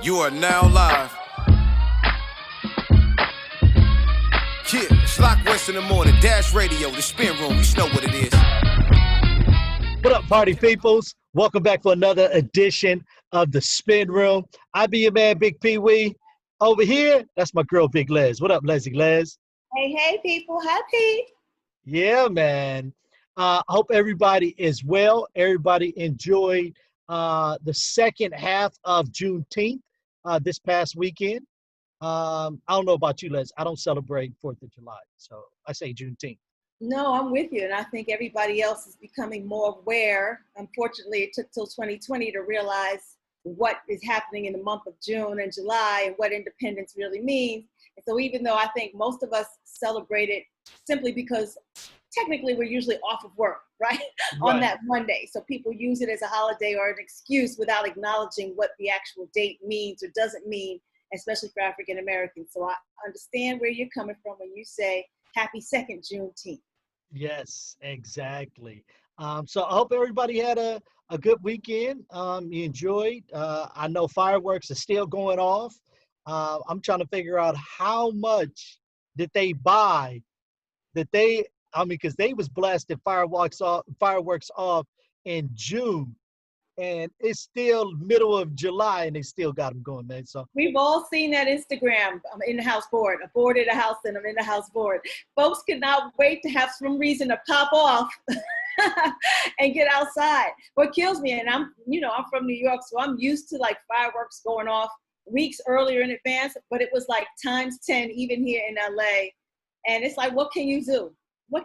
You are now live. Yeah, Schlock West in the morning, Dash Radio, the spin room. You know what it is. What up, party peoples? Welcome back for another edition of the Spin Room. I be your man, Bigg Pwee. Over here, that's my girl, Big Les. What up, Les? Hey, people. Happy. Yeah, man. I hope everybody is well. Everybody enjoyed the second half of Juneteenth this past weekend. I don't know about you, Les. I don't celebrate 4th of July, so I say Juneteenth. No, I'm with you. And I think everybody else is becoming more aware. Unfortunately, it took till 2020 to realize what is happening in the month of June and July and what independence really means. And so even though I think most of us celebrate it simply because technically we're usually off of work, right? On that Monday. So people use it as a holiday or an excuse without acknowledging what the actual date means or doesn't mean, especially for African Americans. So I understand where you're coming from when you say happy second Juneteenth. Yes, exactly. So I hope everybody had a good weekend. You enjoyed. I know fireworks are still going off. I'm trying to figure out how much did they buy because they was blasting fireworks off in June, and it's still middle of July, and they still got them going, man. So we've all seen that Instagram. I'm in the house board. I boarded a house and I'm in the house board. Folks could not wait to have some reason to pop off and get outside. What kills me, and I'm from New York, so I'm used to like fireworks going off weeks earlier in advance, but it was like times 10 even here in LA. And it's like, what can you do?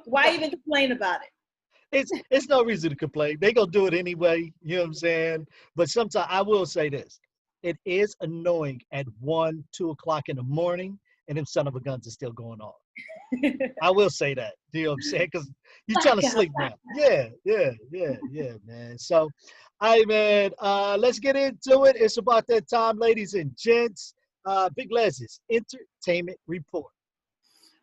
Why even complain about it? It's no reason to complain. They gonna do it anyway. You know what I'm saying? But sometimes I will say this: it is annoying at 1, 2 o'clock in the morning, and them son of a guns are still going on. I will say that. You know what I'm saying? Because you're trying to sleep now. Yeah, man. So, man, let's get into it. It's about that time, ladies and gents. Big LEZ'S Entertainment Report.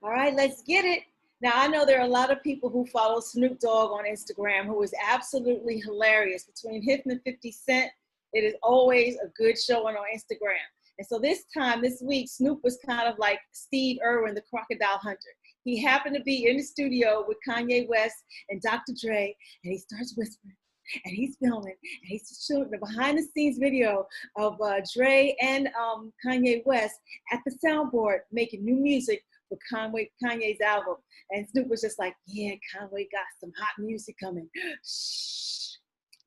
All right, let's get it. Now, I know there are a lot of people who follow Snoop Dogg on Instagram who is absolutely hilarious. Between him and 50 Cent, it is always a good showing on Instagram. And so this week, Snoop was kind of like Steve Irwin, the crocodile hunter. He happened to be in the studio with Kanye West and Dr. Dre, and he starts whispering, and he's filming, and he's shooting a behind-the-scenes video of Dre and Kanye West at the soundboard making new music for Kanye's album. And Snoop was just like, yeah, Kanye got some hot music coming. Shh.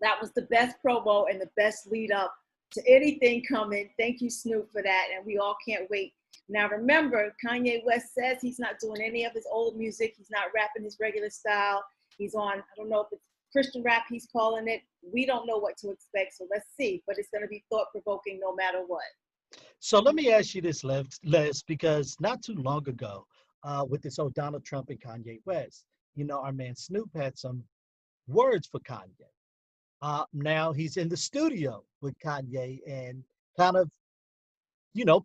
That was the best promo and the best lead up to anything coming. Thank you, Snoop, for that. And we all can't wait. Now, remember, Kanye West says he's not doing any of his old music. He's not rapping his regular style. He's on, I don't know if it's Christian rap he's calling it. We don't know what to expect. So let's see. But it's going to be thought-provoking no matter what. So let me ask you this, Les, because not too long ago, with this whole Donald Trump and Kanye West, our man Snoop had some words for Kanye. Now he's in the studio with Kanye and kind of,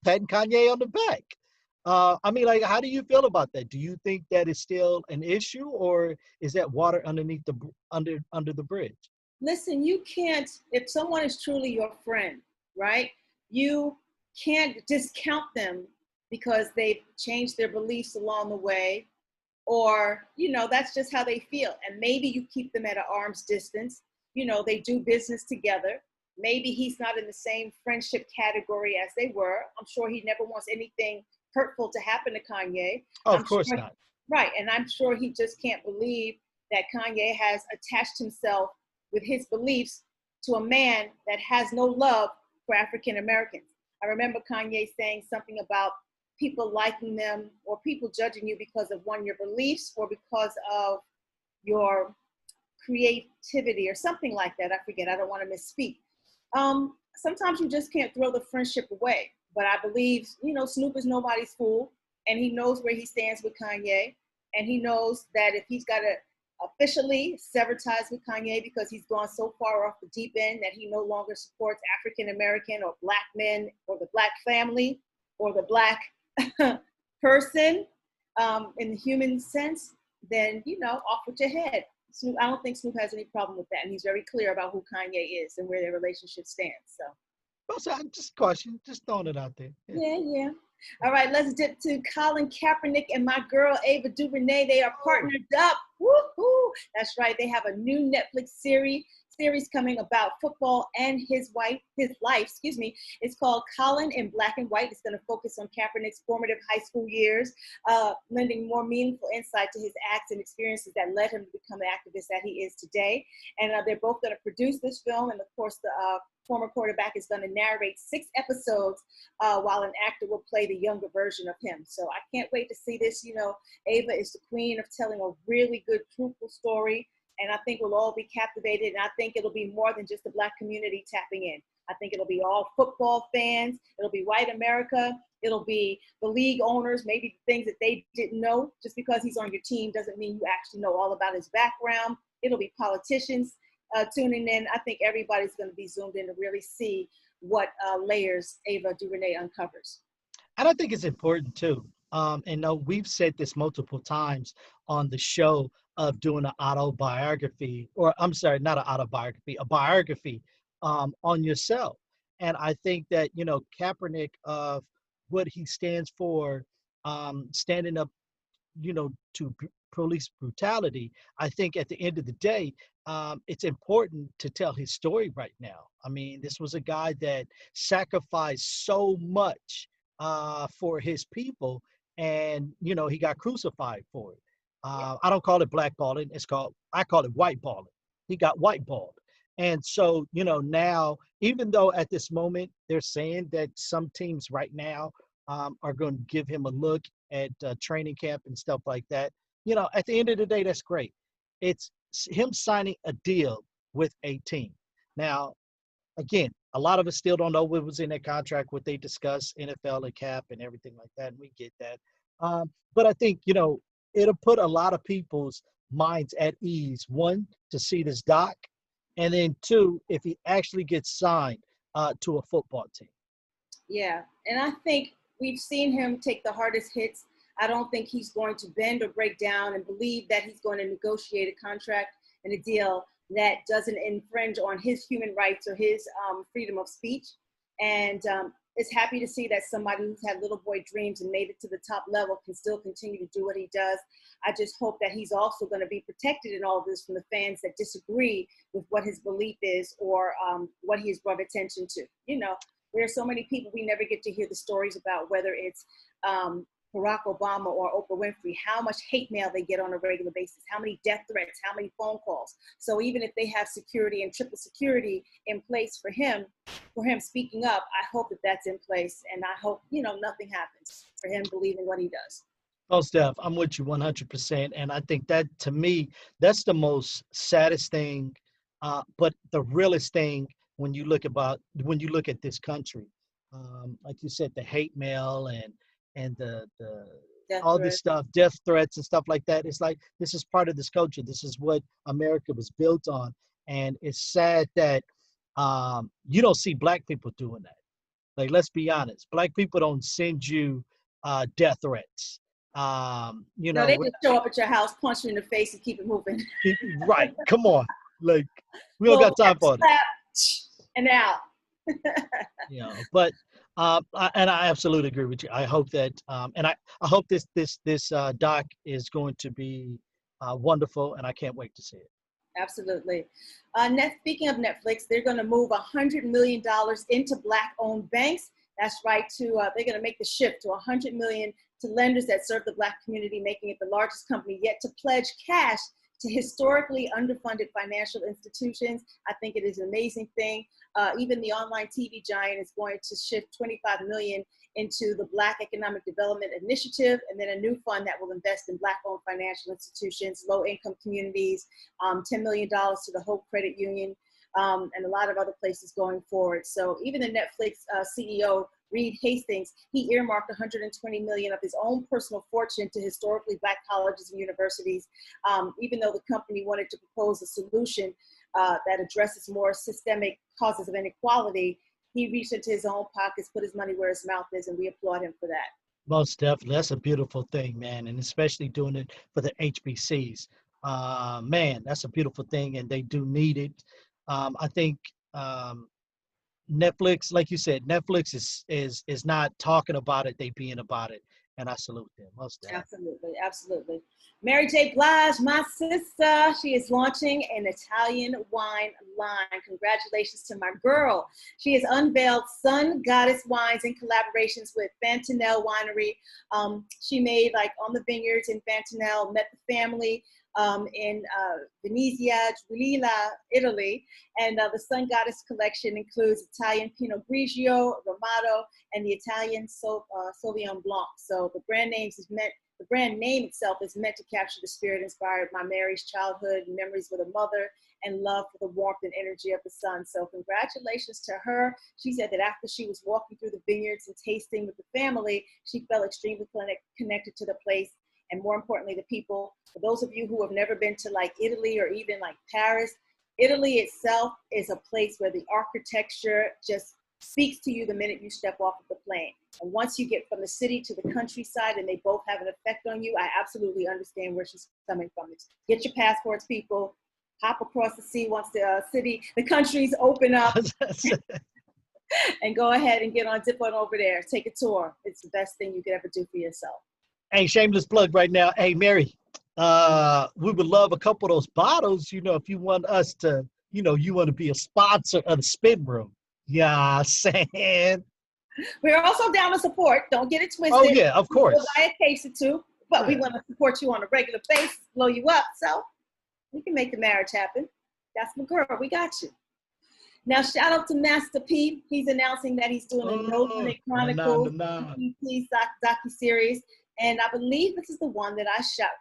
patting Kanye on the back. How do you feel about that? Do you think that is still an issue, or is that water underneath under the bridge? Listen, you can't, if someone is truly your friend, right? You can't discount them because they've changed their beliefs along the way, or, that's just how they feel. And maybe you keep them at an arm's distance. They do business together. Maybe he's not in the same friendship category as they were. I'm sure he never wants anything hurtful to happen to Kanye. Oh, of course not. Right. And I'm sure he just can't believe that Kanye has attached himself with his beliefs to a man that has no love for African Americans. I remember Kanye saying something about people liking them or people judging you because of your beliefs or because of your creativity or something like that. I forget. I don't want to misspeak. Sometimes you just can't throw the friendship away. But I believe, Snoop is nobody's fool, and he knows where he stands with Kanye, and he knows that if he's got to officially sever ties with Kanye because he's gone so far off the deep end that he no longer supports African American or Black men or the Black family or the Black person in the human sense, then, off with your head. Snoop, I don't think Snoop has any problem with that, and he's very clear about who Kanye is and where their relationship stands. So Also, I'm just caution, just throwing it out there. Yeah. Yeah, yeah. All right, let's dip to Colin Kaepernick and my girl Ava DuVernay. They are partnered up. Woohoo! That's right. They have a new Netflix series coming about football and his life, excuse me. It's called Colin in Black and White. It's going to focus on Kaepernick's formative high school years, lending more meaningful insight to his acts and experiences that led him to become the activist that he is today. And they're both going to produce this film, and of course the former quarterback is going to narrate 6 episodes while an actor will play the younger version of him. So I can't wait to see this. You know, Ava is the queen of telling a really good, truthful story. And I think we'll all be captivated. And I think it'll be more than just the Black community tapping in. I think it'll be all football fans. It'll be white America. It'll be the league owners, maybe things that they didn't know. Just because he's on your team doesn't mean you actually know all about his background. It'll be politicians tuning in. I think everybody's going to be zoomed in to really see what layers Ava DuVernay uncovers. And I think it's important too. And no, we've said this multiple times on the show of doing an autobiography, or I'm sorry, not an autobiography, a biography on yourself. And I think that, you know, Kaepernick of what he stands for, standing up, you know, to police brutality. I think at the end of the day, it's important to tell his story right now. I mean, this was a guy that sacrificed so much for his people, and you know he got crucified for it. I don't call it blackballing; I call it whiteballing. He got whiteballed, and so you know now, even though at this moment they're saying that some teams right now are going to give him a look at training camp and stuff like that. You know, at the end of the day, that's great. It's him signing a deal with a team. Now, again, a lot of us still don't know what was in that contract, what they discussed, NFL and cap and everything like that, and we get that. But I think, you know, it'll put a lot of people's minds at ease, one, to see this doc, and then two, if he actually gets signed to a football team. Yeah, and I think we've seen him take the hardest hits. I don't think he's going to bend or break down and believe that he's going to negotiate a contract and a deal that doesn't infringe on his human rights or his freedom of speech. And it's happy to see that somebody who's had little boy dreams and made it to the top level can still continue to do what he does. I just hope that he's also going to be protected in all of this from the fans that disagree with what his belief is or what he has brought attention to. You know, there are so many people we never get to hear the stories about, whether it's Barack Obama or Oprah Winfrey, how much hate mail they get on a regular basis, how many death threats, how many phone calls. So even if they have security and triple security in place for him speaking up, I hope that that's in place. And I hope, you know, nothing happens for him believing what he does. Oh, Steph, I'm with you 100%. And I think that, to me, that's the most saddest thing, but the realest thing when you look at this country. Like you said, the hate mail and the all this stuff, death threats and stuff like that. It's like, this is part of this culture. This is what America was built on. And it's sad that you don't see Black people doing that. Like, let's be honest. Black people don't send you death threats. You know, no, they just show up at your house, punch you in the face, and keep it moving. Right. Come on. Like, we don't got time for it. And out. You know, but and I absolutely agree with you. I hope that and I hope this doc is going to be wonderful, and I can't wait to see it. Absolutely. Speaking of Netflix, they're going to move $100 million into Black-owned banks. That's right. They're going to make the shift to $100 million to lenders that serve the Black community, making it the largest company yet to pledge cash to historically underfunded financial institutions. I think it is an amazing thing. Even the online TV giant is going to shift $25 million into the Black Economic Development Initiative, and then a new fund that will invest in Black-owned financial institutions, low-income communities, $10 million to the Hope Credit Union, and a lot of other places going forward. So even the Netflix CEO, Reed Hastings, he earmarked $120 million of his own personal fortune to historically Black colleges and universities, even though the company wanted to propose a solution that addresses more systemic causes of inequality. He reached into his own pockets, put his money where his mouth is, and we applaud him for that. Most definitely. That's a beautiful thing, man, and especially doing it for the HBCs. Man, that's a beautiful thing, and they do need it. I think Netflix, like you said, Netflix is not talking about it, they being about it. And I salute them. Most definitely. Absolutely, absolutely. Mary J. Blige, my sister, she is launching an Italian wine line. Congratulations to my girl. She has unveiled Sun Goddess wines in collaborations with Fantanelle Winery. She made like on the vineyards in Fantanelle, met the family in Venezia, Giulia, Italy. And the Sun Goddess collection includes Italian Pinot Grigio, Ramato, and the Italian Sauvignon Blanc. So the brand name itself is meant to capture the spirit inspired by Mary's childhood, memories with her mother, and love for the warmth and energy of the sun. So congratulations to her. She said that after she was walking through the vineyards and tasting with the family, she felt extremely connected to the place, and more importantly, the people. For those of you who have never been to like Italy or even like Paris, Italy itself is a place where the architecture just speaks to you the minute you step off of the plane. And once you get from the city to the countryside and they both have an effect on you, I absolutely understand where she's coming from. Get your passports, people. Hop across the sea once the countries open up. And go ahead and zip on over there. Take a tour. It's the best thing you could ever do for yourself. Hey, shameless plug right now. Hey, Mary, we would love a couple of those bottles, if you want us to, you want to be a sponsor of the Spin Room. Yeah, saying. We're also down to support. Don't get it twisted. Oh, yeah, of course. We'll buy a case or two, but we want to support you on a regular basis, blow you up. So we can make the marriage happen. That's my girl. We got you. Now, shout out to Master P. He's announcing that he's doing a No Limit Chronicles docu-series. And I believe this is the one that I shot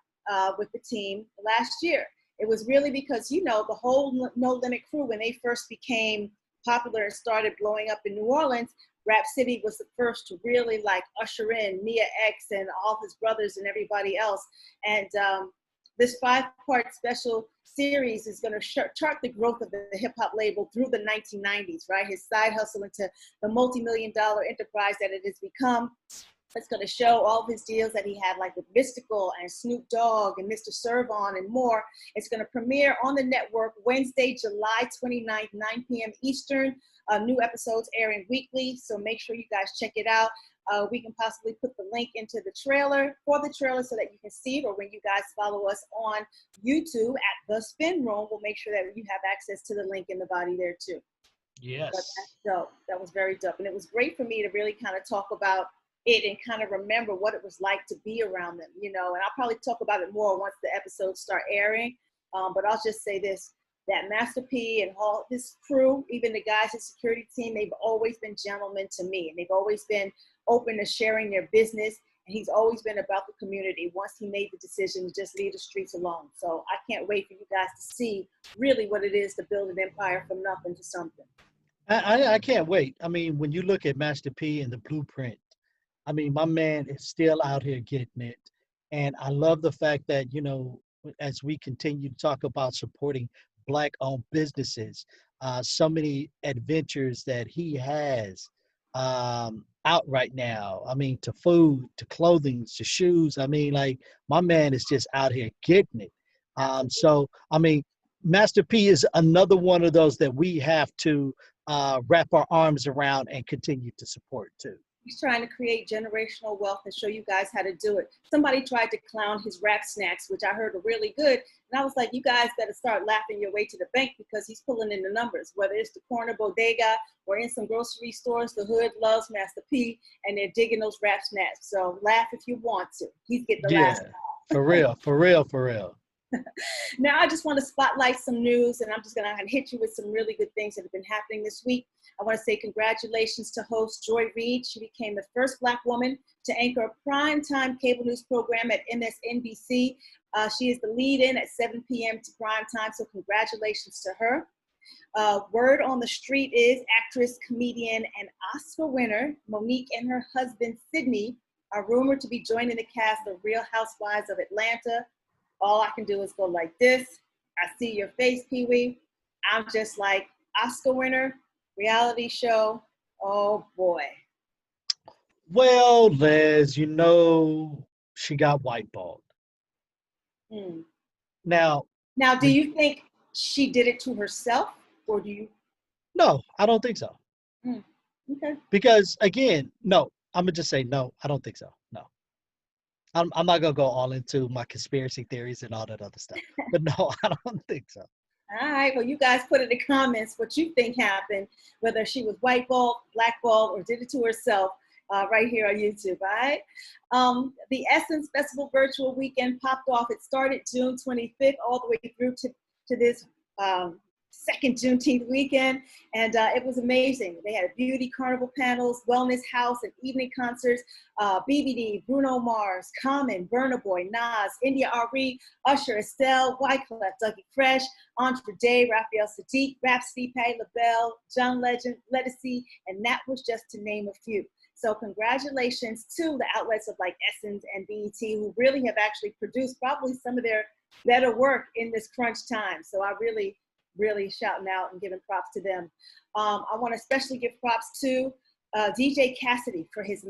with the team last year. It was really because, the whole No Limit crew, when they first became popular and started blowing up in New Orleans, Rap City was the first to really like usher in Mia X and all his brothers and everybody else. And this 5-part special series is going to chart the growth of the hip hop label through the 1990s, right? His side hustle into the multi-million-dollar enterprise that it has become. It's going to show all of his deals that he had, like with Mystical and Snoop Dogg and Mr. Servon and more. It's going to premiere on the network Wednesday, July 29th, 9 p.m. Eastern. New episodes airing weekly, so make sure you guys check it out. We can possibly put the link into the trailer so that you can see it, or when you guys follow us on YouTube at The Spin Room, we'll make sure that you have access to the link in the body there too. Yes. But that's dope. That was very dope. And it was great for me to really kind of talk about it and kind of remember what it was like to be around them, and I'll probably talk about it more once the episodes start airing. But I'll just say this, that Master P and all his crew, even the guys, his security team, they've always been gentlemen to me, and they've always been open to sharing their business. And he's always been about the community once he made the decision to just leave the streets alone. So I can't wait for you guys to see really what it is to build an empire from nothing to something. I can't wait. I mean, when you look at Master P and the blueprint, I mean, my man is still out here getting it. And I love the fact that, as we continue to talk about supporting Black-owned businesses, so many adventures that he has out right now. I mean, to food, to clothing, to shoes. I mean, like, my man is just out here getting it. So, I mean, Master P is another one of those that we have to wrap our arms around and continue to support too. He's trying to create generational wealth and show you guys how to do it. Somebody tried to clown his rap snacks, which I heard are really good. And I was like, you guys better start laughing your way to the bank, because he's pulling in the numbers, whether it's the corner bodega or in some grocery stores. The hood loves Master P, and they're digging those rap snacks. So laugh if you want to. He's getting the last call. For real, for real, for real. Now, I just want to spotlight some news, and I'm just going to hit you with some really good things that have been happening this week. I want to say congratulations to host Joy Reid. She became the first Black woman to anchor a primetime cable news program at MSNBC. She is the lead-in at 7 p.m. to primetime, so congratulations to her. Word on the street is actress, comedian, and Oscar winner Monique and her husband, Sydney, are rumored to be joining the cast of Real Housewives of Atlanta. All I can do is go like this. I see your face, Pee Wee. I'm just like, Oscar winner, reality show. Oh boy. Well, Les, she got whiteballed. Now, do you think she did it to herself, or do you? No, I don't think so. Mm. Okay. Because again, no, I'm gonna just say no. I don't think so. No, I'm not gonna go all into my conspiracy theories and all that other stuff. But no, I don't think so. All right. Well, you guys put in the comments what you think happened, whether she was whiteballed, blackballed, or did it to herself. Right here on YouTube. All right. The Essence Festival virtual weekend popped off. It started June 25th all the way through to this second Juneteenth weekend, and it was amazing. They had beauty carnival panels, wellness house, and evening concerts. BBD, Bruno Mars, Common, Burna Boy, Nas, India Ari, Usher, Estelle, Wyclef, Dougie Fresh, Andre Day, Raphael Sadiq, Rhapsody, Patti LaBelle, John Legend, Lettucey, and that was just to name a few. So congratulations to the outlets of like Essence and BET, who really have actually produced probably some of their better work in this crunch time. So I really shouting out and giving props to them. I want to especially give props to DJ Cassidy for his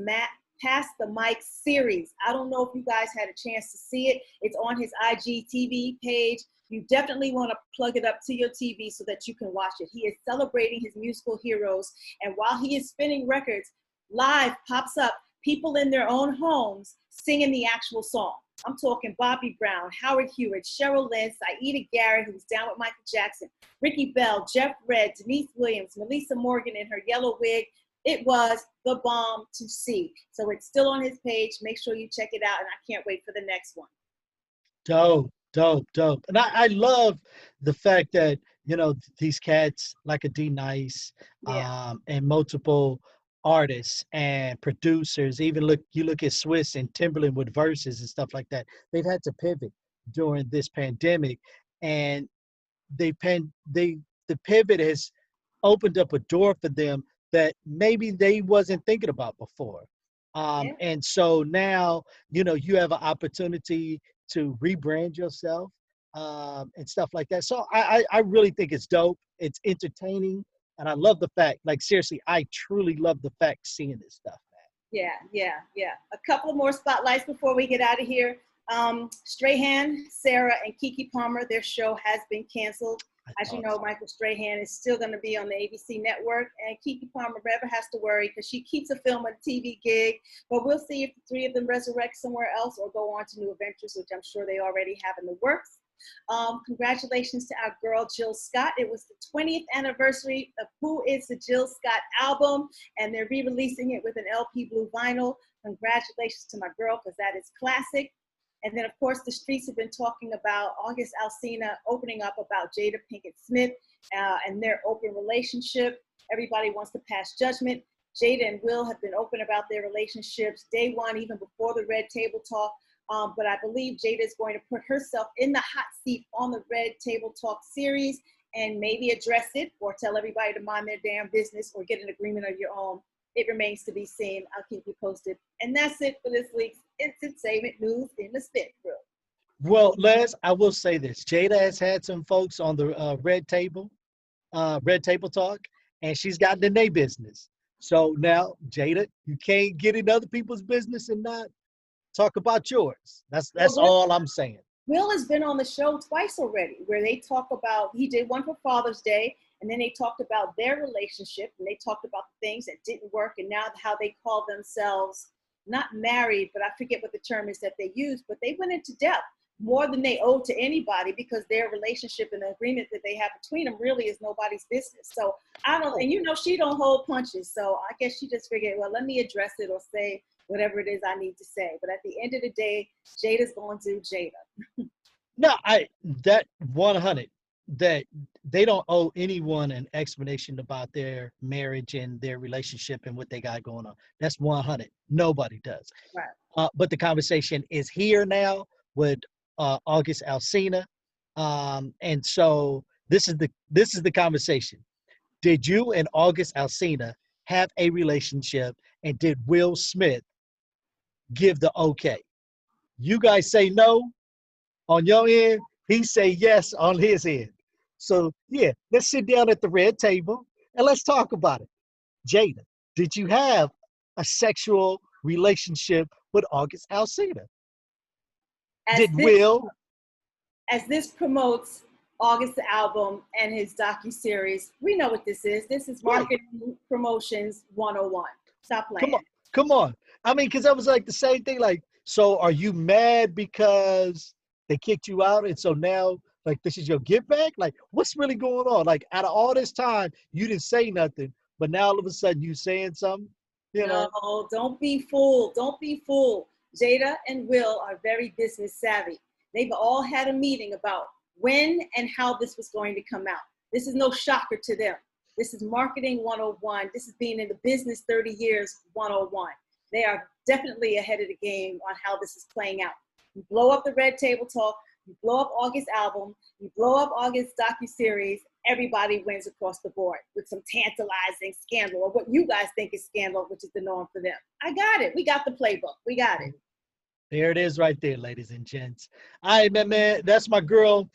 Pass the Mic series. I don't know if you guys had a chance to see it. It's on his IGTV page. You definitely want to plug it up to your TV so that you can watch it. He is celebrating his musical heroes. And while he is spinning records, live pops up people in their own homes singing the actual song. I'm talking Bobby Brown, Howard Hewitt, Cheryl Lynn, Saida Garrett, who's down with Michael Jackson, Ricky Bell, Jeff Redd, Denise Williams, Melissa Morgan in her yellow wig. It was the bomb to see. So it's still on his page. Make sure you check it out, and I can't wait for the next one. Dope, dope, dope. And I love the fact that, you know, these cats like a D Nice, and multiple artists and producers, even you look at Swiss and Timberland with verses and stuff like that. They've had to pivot during this pandemic, and the pivot has opened up a door for them that maybe they wasn't thinking about before. And so now, you know, you have an opportunity to rebrand yourself, and stuff like that. So I really think it's dope. It's entertaining. And I love the fact, like, seriously, I truly love the fact seeing this stuff, man. Yeah. A couple of more spotlights before we get out of here. Strahan, Sarah, and Keke Palmer, their show has been canceled. As you know, Michael Strahan is still going to be on the ABC network, and Keke Palmer never has to worry because she keeps a film and TV gig. But we'll see if the three of them resurrect somewhere else or go on to new adventures, which I'm sure they already have in the works. Congratulations to our girl Jill Scott. It was the 20th anniversary of Who Is the Jill Scott album, and they're re-releasing it with an LP blue vinyl. Congratulations to my girl, because that is classic. And then, of course, the streets have been talking about August Alsina opening up about Jada Pinkett Smith and their open relationship. Everybody wants to pass judgment. Jada and Will have been open about their relationships day one, even before the Red Table Talk. But I believe Jada is going to put herself in the hot seat on the Red Table Talk series and maybe address it or tell everybody to mind their damn business or get an agreement of your own. It remains to be seen. I'll keep you posted. And that's it for this week's Entertainment News in the Spit Room. Well, Les, I will say this. Jada has had some folks on the Red Table Talk, and she's gotten in their business. So now, Jada, you can't get in other people's business and not talk about yours. That's all I'm saying. Will has been on the show twice already, where they talk about, he did one for Father's Day, and then they talked about their relationship, and they talked about the things that didn't work, and now how they call themselves not married, but I forget what the term is that they use, but they went into depth more than they owe to anybody, because their relationship and the agreement that they have between them really is nobody's business. So I don't, and you know, she don't hold punches. So I guess she just figured, well, let me address it or say whatever it is I need to say. But at the end of the day, Jada's going to Jada. No, that 100, that they don't owe anyone an explanation about their marriage and their relationship and what they got going on. That's 100. Nobody does. Right. But the conversation is here now with August Alsina, and so this is the conversation. Did you and August Alsina have a relationship, and did Will Smith give the okay? You guys say no on your end, he say yes on his end. So yeah, let's sit down at the red table and let's talk about it. Jada, did you have a sexual relationship with August Alsina? Did Will? As this promotes August's album and his docuseries. We know what this is. This is marketing promotions 101. Stop playing. Come on. I mean, because I was like the same thing. Like, so are you mad because they kicked you out, and so now like this is your give back? Like, what's really going on? Like, out of all this time, you didn't say nothing, but now all of a sudden you saying something. You know? No, don't be fooled. Don't be fooled. Jada and Will are very business savvy. They've all had a meeting about when and how this was going to come out. This is no shocker to them. This is marketing 101. This is being in the business 30 years 101. They are definitely ahead of the game on how this is playing out. You blow up the Red Table Talk, you blow up August's album, you blow up August's docuseries, everybody wins across the board with some tantalizing scandal, or what you guys think is scandal, which is the norm for them. I got it. We got the playbook. We got it. There it is right there, ladies and gents. All right, man. That's my girl,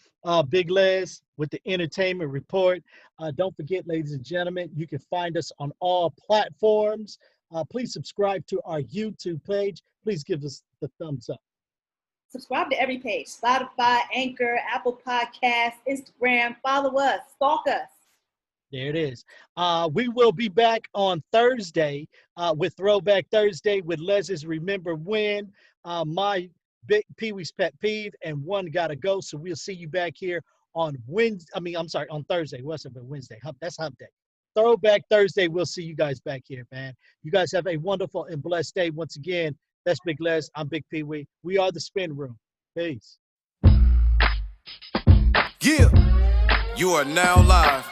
Big Les, with the entertainment report. Don't forget, ladies and gentlemen, you can find us on all platforms. Please subscribe to our YouTube page. Please give us the thumbs up. Subscribe to every page: Spotify, Anchor, Apple Podcasts, Instagram. Follow us, stalk us. There it is. We will be back on Thursday with Throwback Thursday with LEZ'S Remember When, my Big Pee-wee's Pet Peeve, and One Gotta Go. So we'll see you back here on on Thursday. What's it, Wednesday? That's Hump Day. Throwback Thursday. We'll see you guys back here, man. You guys have a wonderful and blessed day. Once again, that's Big Les. I'm Big Pee-wee. We are the Spin Room. Peace. Yeah, you are now live